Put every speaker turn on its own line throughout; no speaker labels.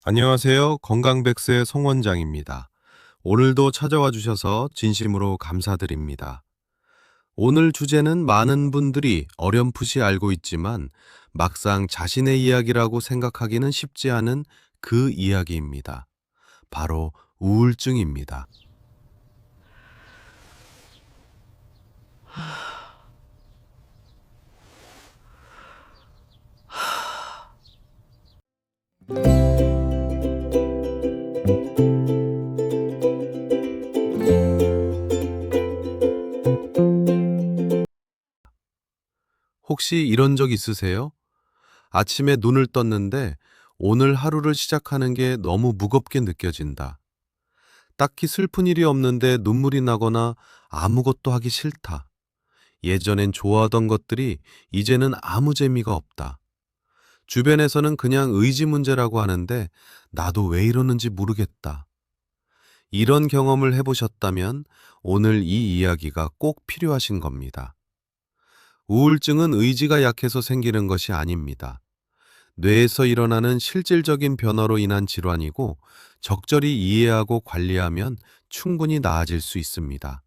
안녕하세요. 건강백세 송원장입니다. 오늘도 찾아와 주셔서 진심으로 감사드립니다. 오늘 주제는 많은 분들이 어렴풋이 알고 있지만 막상 자신의 이야기라고 생각하기는 쉽지 않은 그 이야기입니다. 바로 우울증입니다. 혹시 이런 적 있으세요? 아침에 눈을 떴는데 오늘 하루를 시작하는 게 너무 무겁게 느껴진다. 딱히 슬픈 일이 없는데 눈물이 나거나 아무것도 하기 싫다. 예전엔 좋아하던 것들이 이제는 아무 재미가 없다. 주변에서는 그냥 의지 문제라고 하는데 나도 왜 이러는지 모르겠다. 이런 경험을 해보셨다면 오늘 이 이야기가 꼭 필요하신 겁니다. 우울증은 의지가 약해서 생기는 것이 아닙니다. 뇌에서 일어나는 실질적인 변화로 인한 질환이고 적절히 이해하고 관리하면 충분히 나아질 수 있습니다.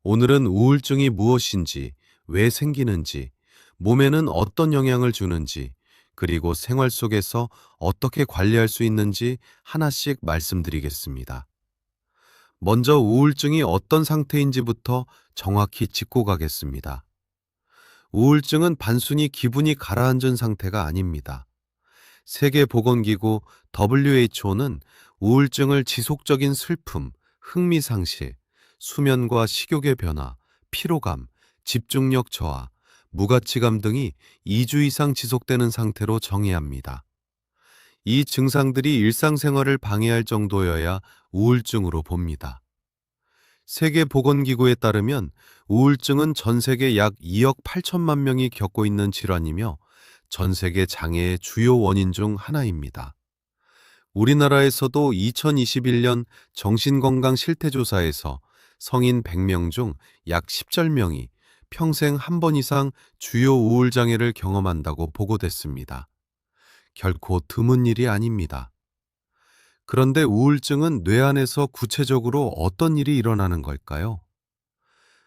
오늘은 우울증이 무엇인지, 왜 생기는지, 몸에는 어떤 영향을 주는지, 그리고 생활 속에서 어떻게 관리할 수 있는지 하나씩 말씀드리겠습니다. 먼저 우울증이 어떤 상태인지부터 정확히 짚고 가겠습니다. 우울증은 단순히 기분이 가라앉은 상태가 아닙니다. 세계보건기구 WHO는 우울증을 지속적인 슬픔, 흥미상실, 수면과 식욕의 변화, 피로감, 집중력 저하, 무가치감 등이 2주 이상 지속되는 상태로 정의합니다. 이 증상들이 일상생활을 방해할 정도여야 우울증으로 봅니다. 세계보건기구에 따르면 우울증은 전 세계 약 2억 8천만 명이 겪고 있는 질환이며 전 세계 장애의 주요 원인 중 하나입니다. 우리나라에서도 2021년 정신건강 실태조사에서 성인 100명 중 약 10절명이 평생 한 번 이상 주요 우울장애를 경험한다고 보고됐습니다. 결코 드문 일이 아닙니다. 그런데 우울증은 뇌 안에서 구체적으로 어떤 일이 일어나는 걸까요?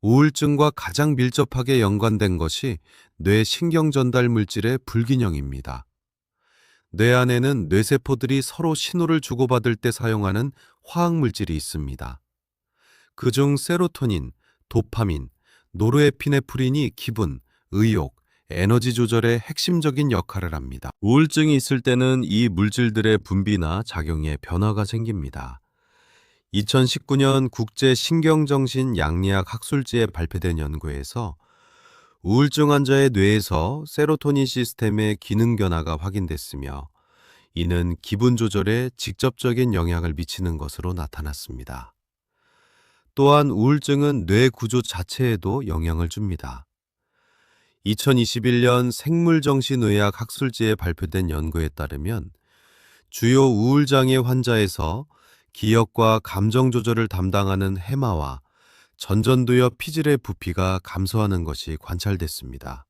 우울증과 가장 밀접하게 연관된 것이 뇌 신경 전달 물질의 불균형입니다. 뇌 안에는 뇌세포들이 서로 신호를 주고받을 때 사용하는 화학물질이 있습니다. 그중 세로토닌, 도파민, 노르에피네프린이 기분, 의욕, 에너지 조절에 핵심적인 역할을 합니다. 우울증이 있을 때는 이 물질들의 분비나 작용에 변화가 생깁니다. 2019년 국제신경정신 양리학 학술지에 발표된 연구에서 우울증 환자의 뇌에서 세로토닌 시스템의 기능 변화가 확인됐으며 이는 기분 조절에 직접적인 영향을 미치는 것으로 나타났습니다. 또한 우울증은 뇌 구조 자체에도 영향을 줍니다. 2021년 생물정신의학 학술지에 발표된 연구에 따르면 주요 우울장애 환자에서 기억과 감정 조절을 담당하는 해마와 전전두엽 피질의 부피가 감소하는 것이 관찰됐습니다.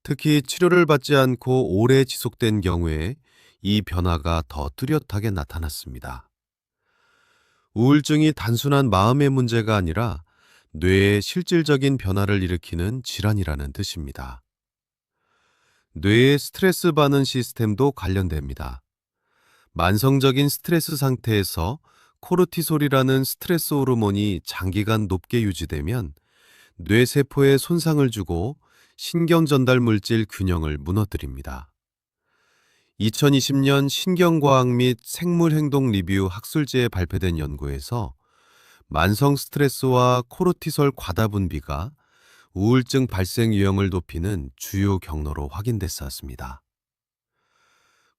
특히 치료를 받지 않고 오래 지속된 경우에 이 변화가 더 뚜렷하게 나타났습니다. 우울증이 단순한 마음의 문제가 아니라 뇌의 실질적인 변화를 일으키는 질환이라는 뜻입니다. 뇌의 스트레스 반응 시스템도 관련됩니다. 만성적인 스트레스 상태에서 코르티솔이라는 스트레스 호르몬이 장기간 높게 유지되면 뇌세포에 손상을 주고 신경 전달 물질 균형을 무너뜨립니다. 2020년 신경과학 및 생물행동 리뷰 학술지에 발표된 연구에서 만성 스트레스와 코르티솔 과다 분비가 우울증 발생 유형을 높이는 주요 경로로 확인됐었습니다.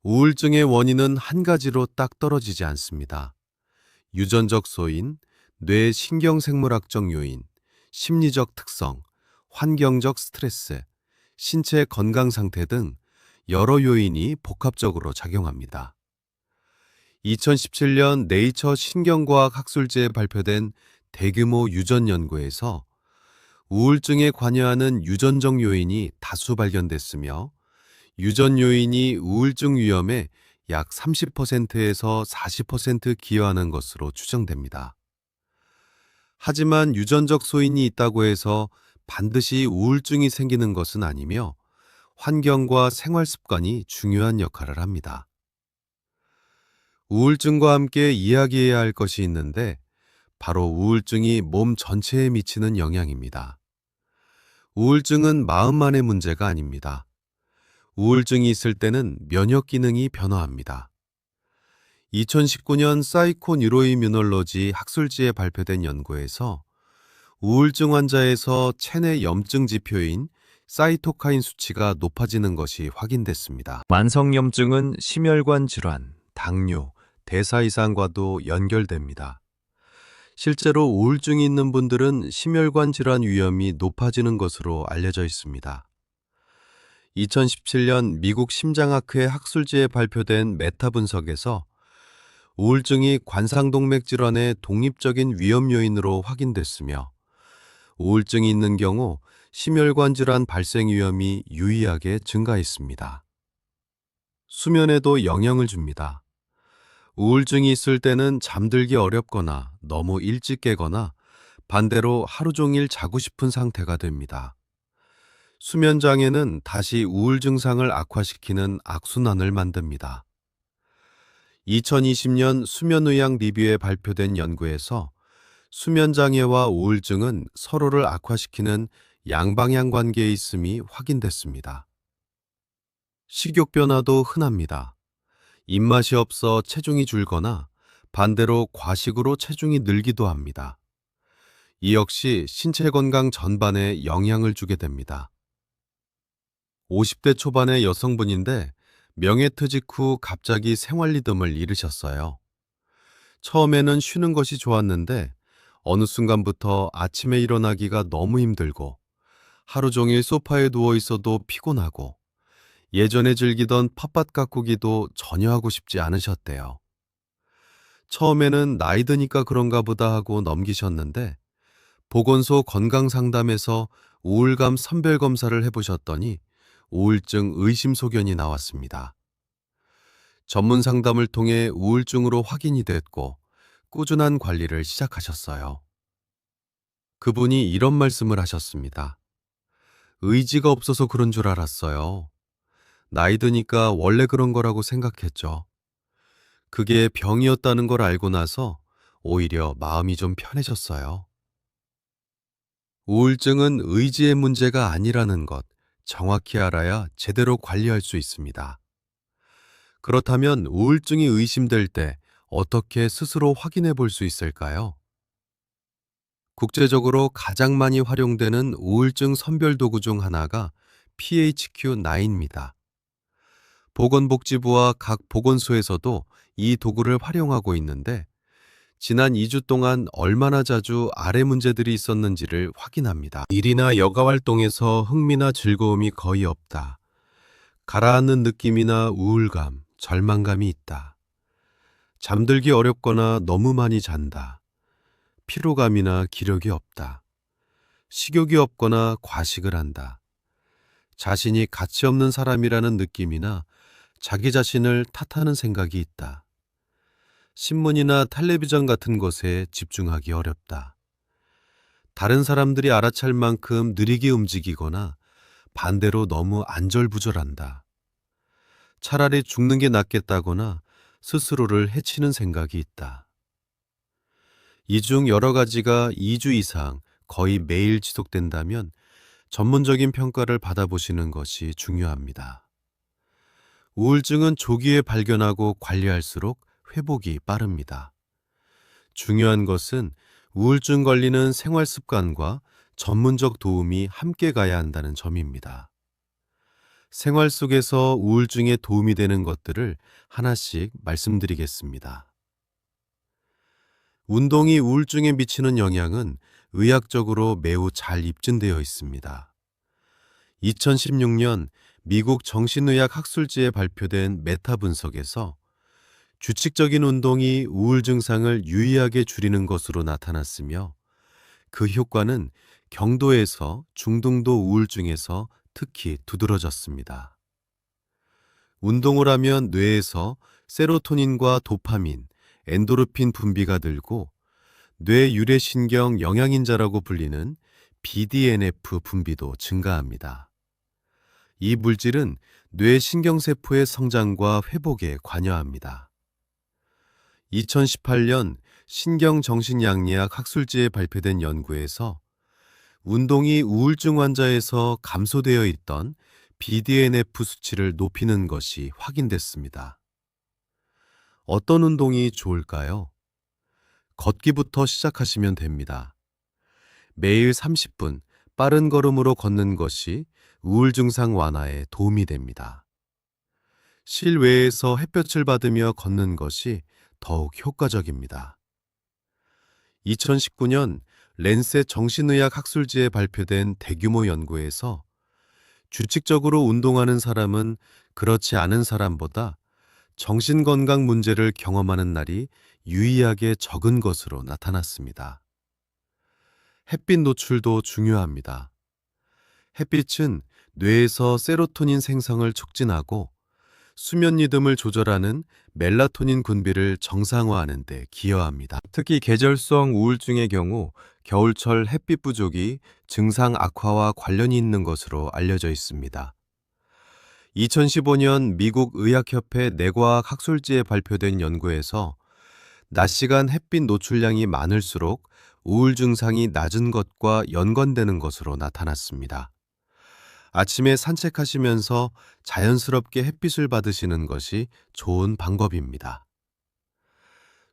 우울증의 원인은 한 가지로 딱 떨어지지 않습니다. 유전적 소인, 뇌 신경생물학적 요인, 심리적 특성, 환경적 스트레스, 신체 건강 상태 등 여러 요인이 복합적으로 작용합니다. 2017년 네이처 신경과학 학술지에 발표된 대규모 유전 연구에서 우울증에 관여하는 유전적 요인이 다수 발견됐으며 유전 요인이 우울증 위험에 약 30%에서 40% 기여하는 것으로 추정됩니다. 하지만 유전적 소인이 있다고 해서 반드시 우울증이 생기는 것은 아니며 환경과 생활 습관이 중요한 역할을 합니다. 우울증과 함께 이야기해야 할 것이 있는데 바로 우울증이 몸 전체에 미치는 영향입니다. 우울증은 마음만의 문제가 아닙니다. 우울증이 있을 때는 면역 기능이 변화합니다. 2019년 사이코뉴로이뮤놀로지 학술지에 발표된 연구에서 우울증 환자에서 체내 염증 지표인 사이토카인 수치가 높아지는 것이 확인됐습니다. 만성염증은 심혈관 질환, 당뇨, 대사 이상과도 연결됩니다. 실제로 우울증이 있는 분들은 심혈관 질환 위험이 높아지는 것으로 알려져 있습니다. 2017년 미국 심장학회 학술지에 발표된 메타 분석에서 우울증이 관상동맥 질환의 독립적인 위험 요인으로 확인됐으며 우울증이 있는 경우 심혈관 질환 발생 위험이 유의하게 증가했습니다. 수면에도 영향을 줍니다. 우울증이 있을 때는 잠들기 어렵거나 너무 일찍 깨거나 반대로 하루 종일 자고 싶은 상태가 됩니다. 수면 장애는 다시 우울 증상을 악화시키는 악순환을 만듭니다. 2020년 수면의학 리뷰에 발표된 연구에서 수면 장애와 우울증은 서로를 악화시키는 양방향 관계에 있음이 확인됐습니다. 식욕 변화도 흔합니다. 입맛이 없어 체중이 줄거나 반대로 과식으로 체중이 늘기도 합니다. 이 역시 신체 건강 전반에 영향을 주게 됩니다. 50대 초반의 여성분인데 명예퇴직 후 갑자기 생활 리듬을 잃으셨어요. 처음에는 쉬는 것이 좋았는데 어느 순간부터 아침에 일어나기가 너무 힘들고 하루 종일 소파에 누워 있어도 피곤하고 예전에 즐기던 텃밭 가꾸기도 전혀 하고 싶지 않으셨대요. 처음에는 나이 드니까 그런가 보다 하고 넘기셨는데 보건소 건강상담에서 우울감 선별검사를 해보셨더니 우울증 의심소견이 나왔습니다. 전문 상담을 통해 우울증으로 확인이 됐고 꾸준한 관리를 시작하셨어요. 그분이 이런 말씀을 하셨습니다. 의지가 없어서 그런 줄 알았어요. 나이 드니까 원래 그런 거라고 생각했죠. 그게 병이었다는 걸 알고 나서 오히려 마음이 좀 편해졌어요. 우울증은 의지의 문제가 아니라는 것, 정확히 알아야 제대로 관리할 수 있습니다. 그렇다면 우울증이 의심될 때 어떻게 스스로 확인해 볼 수 있을까요? 국제적으로 가장 많이 활용되는 우울증 선별 도구 중 하나가 PHQ-9입니다. 보건복지부와 각 보건소에서도 이 도구를 활용하고 있는데 지난 2주 동안 얼마나 자주 아래 문제들이 있었는지를 확인합니다. 일이나 여가 활동에서 흥미나 즐거움이 거의 없다. 가라앉는 느낌이나 우울감, 절망감이 있다. 잠들기 어렵거나 너무 많이 잔다. 피로감이나 기력이 없다. 식욕이 없거나 과식을 한다. 자신이 가치 없는 사람이라는 느낌이나 자기 자신을 탓하는 생각이 있다. 신문이나 텔레비전 같은 것에 집중하기 어렵다. 다른 사람들이 알아챌 만큼 느리게 움직이거나 반대로 너무 안절부절한다. 차라리 죽는 게 낫겠다거나 스스로를 해치는 생각이 있다. 이 중 여러 가지가 2주 이상 거의 매일 지속된다면 전문적인 평가를 받아보시는 것이 중요합니다. 우울증은 조기에 발견하고 관리할수록 회복이 빠릅니다. 중요한 것은 우울증 관리는 생활 습관과 전문적 도움이 함께 가야 한다는 점입니다. 생활 속에서 우울증에 도움이 되는 것들을 하나씩 말씀드리겠습니다. 운동이 우울증에 미치는 영향은 의학적으로 매우 잘 입증되어 있습니다. 2016년 미국 정신의학 학술지에 발표된 메타 분석에서 규칙적인 운동이 우울 증상을 유의하게 줄이는 것으로 나타났으며 그 효과는 경도에서 중등도 우울증에서 특히 두드러졌습니다. 운동을 하면 뇌에서 세로토닌과 도파민, 엔도르핀 분비가 늘고 뇌 유래신경 영양인자라고 불리는 BDNF 분비도 증가합니다. 이 물질은 뇌 신경세포의 성장과 회복에 관여합니다. 2018년 신경정신양리학 학술지에 발표된 연구에서 운동이 우울증 환자에서 감소되어 있던 BDNF 수치를 높이는 것이 확인됐습니다. 어떤 운동이 좋을까요? 걷기부터 시작하시면 됩니다. 매일 30분 빠른 걸음으로 걷는 것이 우울 증상 완화에 도움이 됩니다. 실외에서 햇볕을 받으며 걷는 것이 더욱 효과적입니다. 2019년 랜셋 정신의학 학술지에 발표된 대규모 연구에서 규칙적으로 운동하는 사람은 그렇지 않은 사람보다 정신건강 문제를 경험하는 날이 유의하게 적은 것으로 나타났습니다. 햇빛 노출도 중요합니다. 햇빛은 뇌에서 세로토닌 생성을 촉진하고 수면 리듬을 조절하는 멜라토닌 분비를 정상화하는 데 기여합니다. 특히 계절성 우울증의 경우 겨울철 햇빛 부족이 증상 악화와 관련이 있는 것으로 알려져 있습니다. 2015년 미국 의학협회 뇌과학 학술지에 발표된 연구에서 낮 시간 햇빛 노출량이 많을수록 우울 증상이 낮은 것과 연관되는 것으로 나타났습니다. 아침에 산책하시면서 자연스럽게 햇빛을 받으시는 것이 좋은 방법입니다.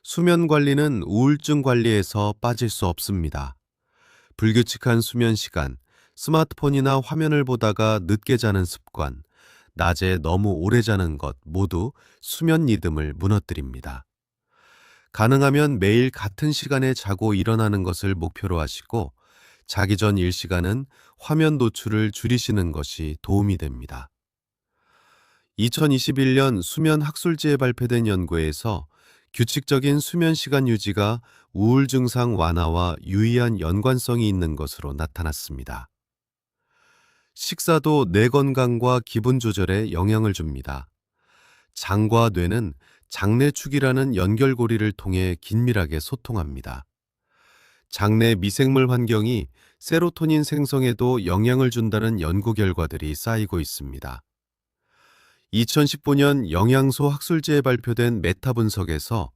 수면 관리는 우울증 관리에서 빠질 수 없습니다. 불규칙한 수면 시간, 스마트폰이나 화면을 보다가 늦게 자는 습관, 낮에 너무 오래 자는 것 모두 수면 리듬을 무너뜨립니다. 가능하면 매일 같은 시간에 자고 일어나는 것을 목표로 하시고 자기 전 일시간은 화면 노출을 줄이시는 것이 도움이 됩니다. 2021년 수면 학술지에 발표된 연구에서 규칙적인 수면 시간 유지가 우울 증상 완화와 유의한 연관성이 있는 것으로 나타났습니다. 식사도 뇌 건강과 기분 조절에 영향을 줍니다. 장과 뇌는 장내축이라는 연결고리를 통해 긴밀하게 소통합니다. 장내 미생물 환경이 세로토닌 생성에도 영향을 준다는 연구 결과들이 쌓이고 있습니다. 2015년 영양소 학술지에 발표된 메타 분석에서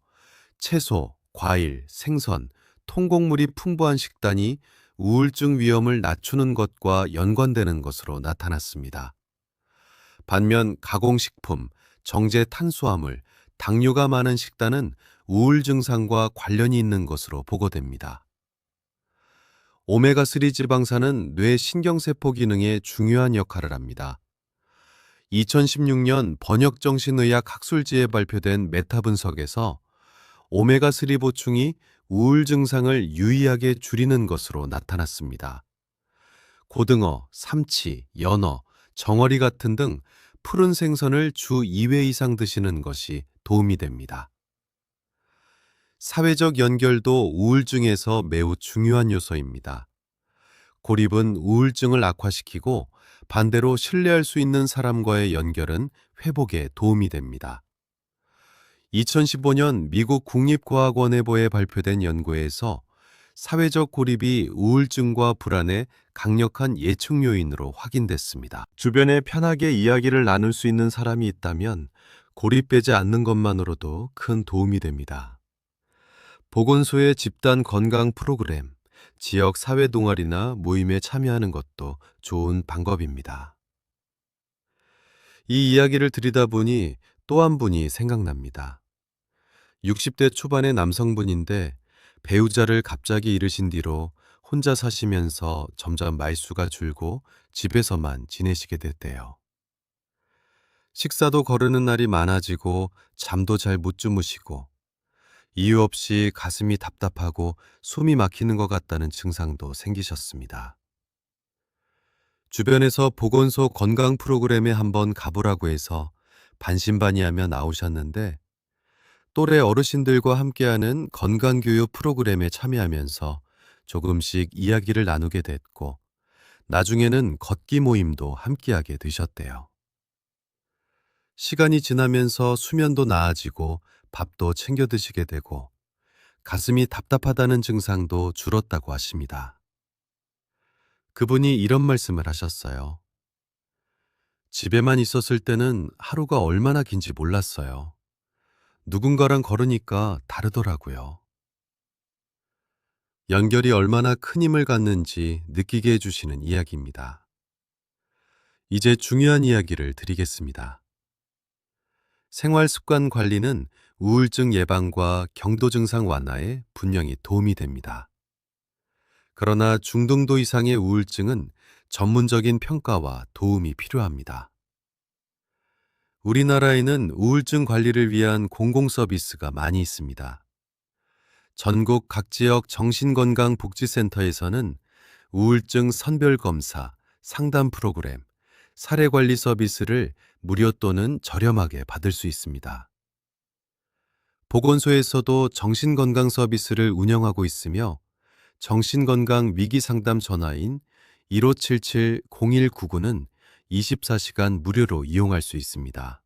채소, 과일, 생선, 통곡물이 풍부한 식단이 우울증 위험을 낮추는 것과 연관되는 것으로 나타났습니다. 반면 가공식품, 정제 탄수화물, 당류가 많은 식단은 우울 증상과 관련이 있는 것으로 보고됩니다. 오메가3 지방산은 뇌 신경세포 기능에 중요한 역할을 합니다. 2016년 번역정신의학 학술지에 발표된 메타 분석에서 오메가3 보충이 우울 증상을 유의하게 줄이는 것으로 나타났습니다. 고등어, 삼치, 연어, 정어리 같은 등 푸른 생선을 주 2회 이상 드시는 것이 도움이 됩니다. 사회적 연결도 우울증에서 매우 중요한 요소입니다. 고립은 우울증을 악화시키고 반대로 신뢰할 수 있는 사람과의 연결은 회복에 도움이 됩니다. 2015년 미국 국립과학원에보에 발표된 연구에서 사회적 고립이 우울증과 불안의 강력한 예측 요인으로 확인됐습니다. 주변에 편하게 이야기를 나눌 수 있는 사람이 있다면 고립되지 않는 것만으로도 큰 도움이 됩니다. 보건소의 집단 건강 프로그램, 지역 사회 동아리나 모임에 참여하는 것도 좋은 방법입니다. 이 이야기를 들이다 보니 또 한 분이 생각납니다. 60대 초반의 남성분인데 배우자를 갑자기 잃으신 뒤로 혼자 사시면서 점점 말수가 줄고 집에서만 지내시게 됐대요. 식사도 거르는 날이 많아지고 잠도 잘 못 주무시고 이유 없이 가슴이 답답하고 숨이 막히는 것 같다는 증상도 생기셨습니다. 주변에서 보건소 건강 프로그램에 한번 가보라고 해서 반신반의하며 나오셨는데 또래 어르신들과 함께하는 건강교육 프로그램에 참여하면서 조금씩 이야기를 나누게 됐고 나중에는 걷기 모임도 함께하게 되셨대요. 시간이 지나면서 수면도 나아지고 밥도 챙겨 드시게 되고 가슴이 답답하다는 증상도 줄었다고 하십니다. 그분이 이런 말씀을 하셨어요. 집에만 있었을 때는 하루가 얼마나 긴지 몰랐어요. 누군가랑 걸으니까 다르더라고요. 연결이 얼마나 큰 힘을 갖는지 느끼게 해주시는 이야기입니다. 이제 중요한 이야기를 드리겠습니다. 생활 습관 관리는 우울증 예방과 경도 증상 완화에 분명히 도움이 됩니다. 그러나 중등도 이상의 우울증은 전문적인 평가와 도움이 필요합니다. 우리나라에는 우울증 관리를 위한 공공 서비스가 많이 있습니다. 전국 각 지역 정신건강복지센터에서는 우울증 선별검사, 상담 프로그램, 사례관리 서비스를 무료 또는 저렴하게 받을 수 있습니다. 보건소에서도 정신건강 서비스를 운영하고 있으며 정신건강 위기상담 전화인 1577-0199는 24시간 무료로 이용할 수 있습니다.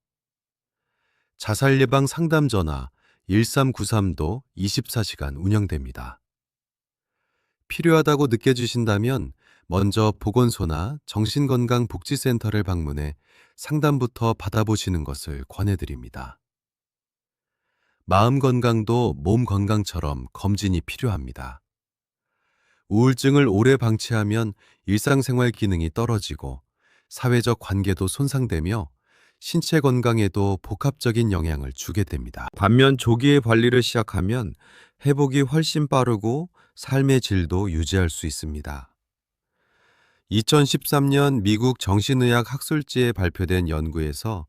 자살예방 상담 전화 1393도 24시간 운영됩니다. 필요하다고 느껴지신다면 먼저 보건소나 정신건강복지센터를 방문해 상담부터 받아보시는 것을 권해드립니다. 마음 건강도 몸 건강처럼 검진이 필요합니다. 우울증을 오래 방치하면 일상생활 기능이 떨어지고 사회적 관계도 손상되며 신체 건강에도 복합적인 영향을 주게 됩니다. 반면 조기에 관리를 시작하면 회복이 훨씬 빠르고 삶의 질도 유지할 수 있습니다. 2013년 미국 정신의학 학술지에 발표된 연구에서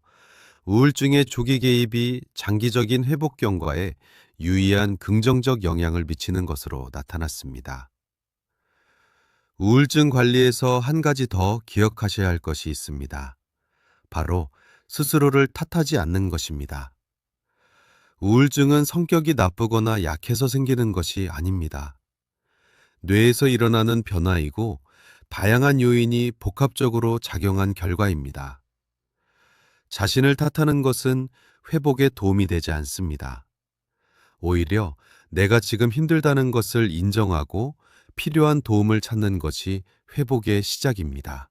우울증의 조기 개입이 장기적인 회복 경과에 유의한 긍정적 영향을 미치는 것으로 나타났습니다. 우울증 관리에서 한 가지 더 기억하셔야 할 것이 있습니다. 바로 스스로를 탓하지 않는 것입니다. 우울증은 성격이 나쁘거나 약해서 생기는 것이 아닙니다. 뇌에서 일어나는 변화이고 다양한 요인이 복합적으로 작용한 결과입니다. 자신을 탓하는 것은 회복에 도움이 되지 않습니다. 오히려 내가 지금 힘들다는 것을 인정하고 필요한 도움을 찾는 것이 회복의 시작입니다.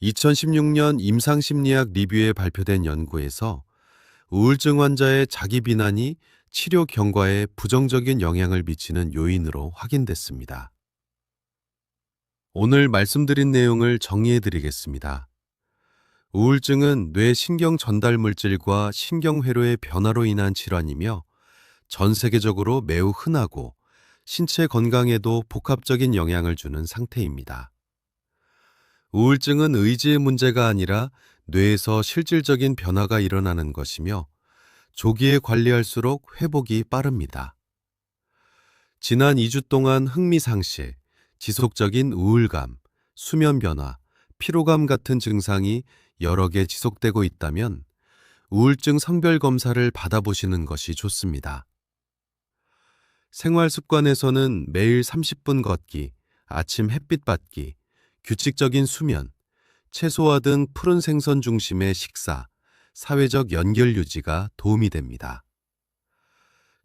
2016년 임상심리학 리뷰에 발표된 연구에서 우울증 환자의 자기 비난이 치료 경과에 부정적인 영향을 미치는 요인으로 확인됐습니다. 오늘 말씀드린 내용을 정리해 드리겠습니다. 우울증은 뇌 신경 전달 물질과 신경회로의 변화로 인한 질환이며 전 세계적으로 매우 흔하고 신체 건강에도 복합적인 영향을 주는 상태입니다. 우울증은 의지의 문제가 아니라 뇌에서 실질적인 변화가 일어나는 것이며 조기에 관리할수록 회복이 빠릅니다. 지난 2주 동안 흥미상실, 지속적인 우울감, 수면 변화, 피로감 같은 증상이 여러 개 지속되고 있다면 우울증 성별 검사를 받아보시는 것이 좋습니다. 생활 습관에서는 매일 30분 걷기, 아침 햇빛 받기, 규칙적인 수면, 채소와 등 푸른 생선 중심의 식사, 사회적 연결 유지가 도움이 됩니다.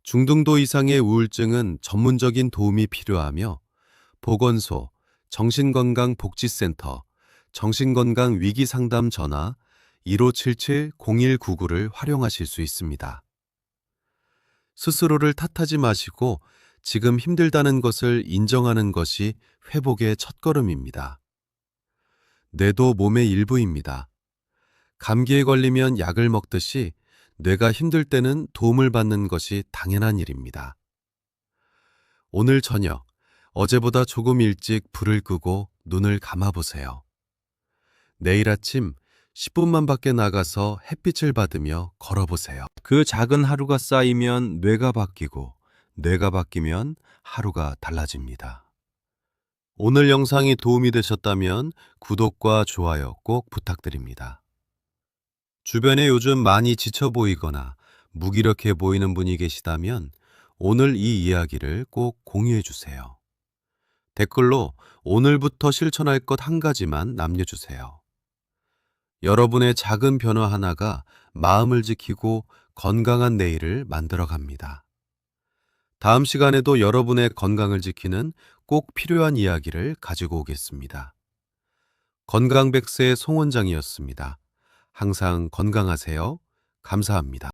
중등도 이상의 우울증은 전문적인 도움이 필요하며 보건소, 정신건강복지센터, 정신건강위기상담 전화 1577-0199를 활용하실 수 있습니다. 스스로를 탓하지 마시고 지금 힘들다는 것을 인정하는 것이 회복의 첫걸음입니다. 뇌도 몸의 일부입니다. 감기에 걸리면 약을 먹듯이 뇌가 힘들 때는 도움을 받는 것이 당연한 일입니다. 오늘 저녁, 어제보다 조금 일찍 불을 끄고 눈을 감아보세요. 내일 아침 10분만 밖에 나가서 햇빛을 받으며 걸어보세요. 그 작은 하루가 쌓이면 뇌가 바뀌고 뇌가 바뀌면 하루가 달라집니다. 오늘 영상이 도움이 되셨다면 구독과 좋아요 꼭 부탁드립니다. 주변에 요즘 많이 지쳐 보이거나 무기력해 보이는 분이 계시다면 오늘 이 이야기를 꼭 공유해 주세요. 댓글로 오늘부터 실천할 것 한 가지만 남겨주세요. 여러분의 작은 변화 하나가 마음을 지키고 건강한 내일을 만들어 갑니다. 다음 시간에도 여러분의 건강을 지키는 꼭 필요한 이야기를 가지고 오겠습니다. 건강백세 송원장이었습니다. 항상 건강하세요. 감사합니다.